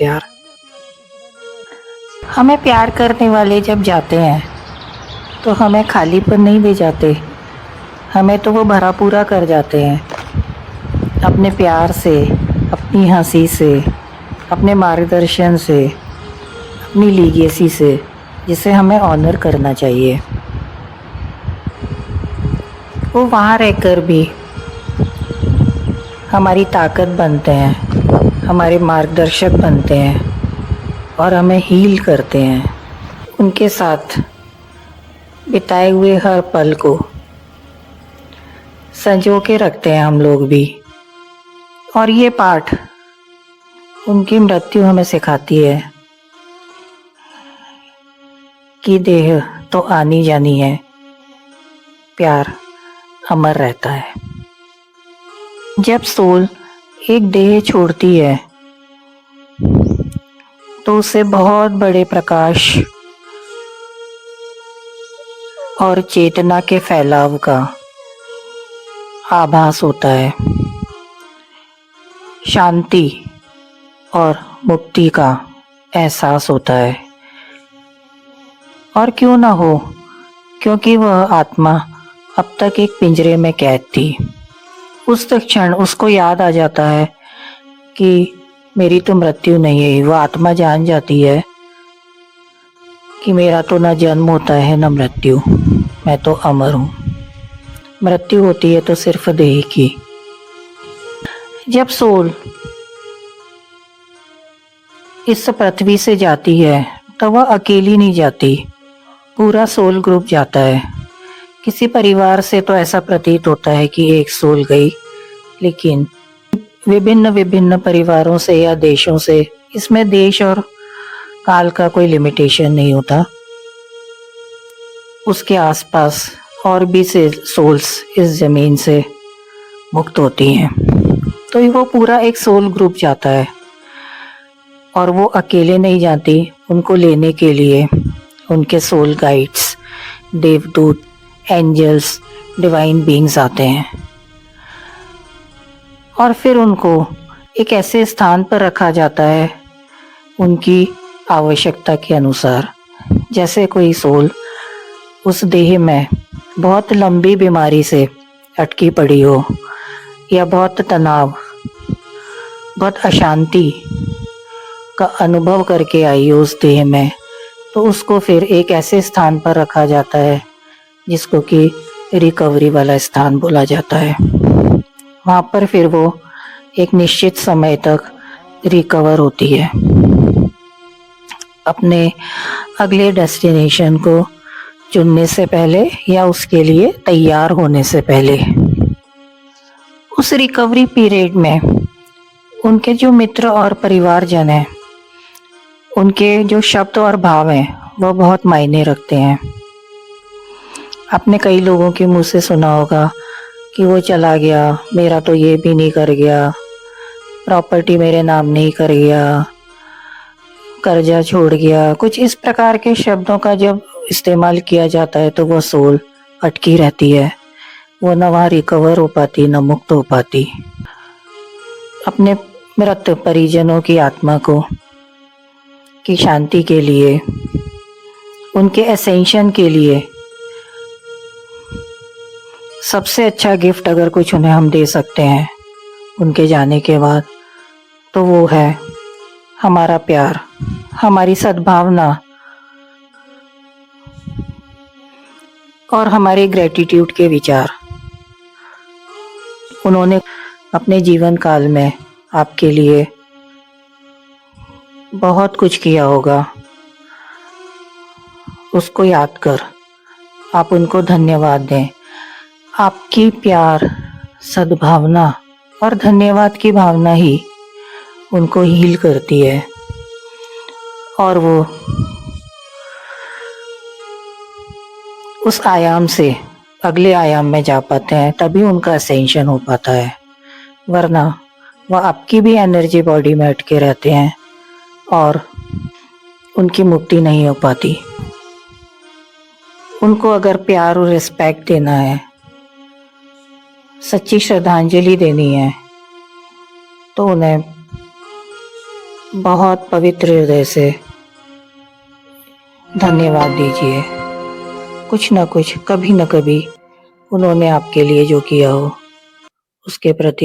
प्यार। हमें प्यार करने वाले जब जाते हैं तो हमें खालीपन नहीं दे जाते, हमें तो वो भरा पूरा कर जाते हैं अपने प्यार से, अपनी हंसी से, अपने मार्गदर्शन से, अपनी लीगेसी से, जिसे हमें ऑनर करना चाहिए। वो वहाँ रहकर भी हमारी ताकत बनते हैं, हमारे मार्गदर्शक बनते हैं और हमें हील करते हैं। उनके साथ बिताए हुए हर पल को संजो के रखते हैं हम लोग भी। और ये पाठ उनकी मृत्यु हमें सिखाती है कि देह तो आनी जानी है, प्यार अमर रहता है। जब सोल एक देह छोड़ती है तो उसे बहुत बड़े प्रकाश और चेतना के फैलाव का आभास होता है, शांति और मुक्ति का एहसास होता है। और क्यों ना हो, क्योंकि वह आत्मा अब तक एक पिंजरे में कैद थी। उस क्षण उसको याद आ जाता है कि मेरी तो मृत्यु नहीं है। वह आत्मा जान जाती है कि मेरा तो न जन्म होता है न मृत्यु, मैं तो अमर हूँ। मृत्यु होती है तो सिर्फ देह की। जब सोल इस पृथ्वी से जाती है तो वह अकेली नहीं जाती, पूरा सोल ग्रुप जाता है। किसी परिवार से तो ऐसा प्रतीत होता है कि एक सोल गई, लेकिन विभिन्न विभिन्न परिवारों से या देशों से, इसमें देश और काल का कोई लिमिटेशन नहीं होता, उसके आसपास और भी से सोल्स इस जमीन से मुक्त होती हैं। तो वो पूरा एक सोल ग्रुप जाता है और वो अकेले नहीं जाती, उनको लेने के लिए उनके सोल गाइड्स, देवदूत, एंजल्स, डिवाइन बीइंग्स आते हैं और फिर उनको एक ऐसे स्थान पर रखा जाता है उनकी आवश्यकता के अनुसार। जैसे कोई सोल उस देह में बहुत लंबी बीमारी से अटकी पड़ी हो या बहुत तनाव, बहुत अशांति का अनुभव करके आई हो उस देह में, तो उसको फिर एक ऐसे स्थान पर रखा जाता है जिसको कि रिकवरी वाला स्थान बोला जाता है। वहाँ पर फिर वो एक निश्चित समय तक रिकवर होती है अपने अगले डेस्टिनेशन को चुनने से पहले या उसके लिए तैयार होने से पहले। उस रिकवरी पीरियड में उनके जो मित्र और परिवारजन हैं, उनके जो शब्द और भाव हैं वो बहुत मायने रखते हैं। आपने कई लोगों के मुंह से सुना होगा कि वो चला गया, मेरा तो ये भी नहीं कर गया, प्रॉपर्टी मेरे नाम नहीं कर गया, कर्जा छोड़ गया। कुछ इस प्रकार के शब्दों का जब इस्तेमाल किया जाता है तो वो सोल अटकी रहती है, वो न वहाँ रिकवर हो पाती न मुक्त हो पाती। अपने मृत परिजनों की आत्मा को की शांति के लिए, उनके एसेंशन के लिए सबसे अच्छा गिफ्ट अगर कुछ उन्हें हम दे सकते हैं उनके जाने के बाद, तो वो है हमारा प्यार, हमारी सद्भावना और हमारे ग्रेटिट्यूड के विचार। उन्होंने अपने जीवन काल में आपके लिए बहुत कुछ किया होगा, उसको याद कर आप उनको धन्यवाद दें। आपकी प्यार, सद्भावना और धन्यवाद की भावना ही उनको हील करती है और वो उस आयाम से अगले आयाम में जा पाते हैं, तभी उनका असेंशन हो पाता है। वरना वह आपकी भी एनर्जी बॉडी में अटके रहते हैं और उनकी मुक्ति नहीं हो पाती। उनको अगर प्यार और रिस्पेक्ट देना है, सच्ची श्रद्धांजलि देनी है, तो उन्हें बहुत पवित्र हृदय से धन्यवाद दीजिए। कुछ न कुछ, कभी न कभी उन्होंने आपके लिए जो किया हो उसके प्रति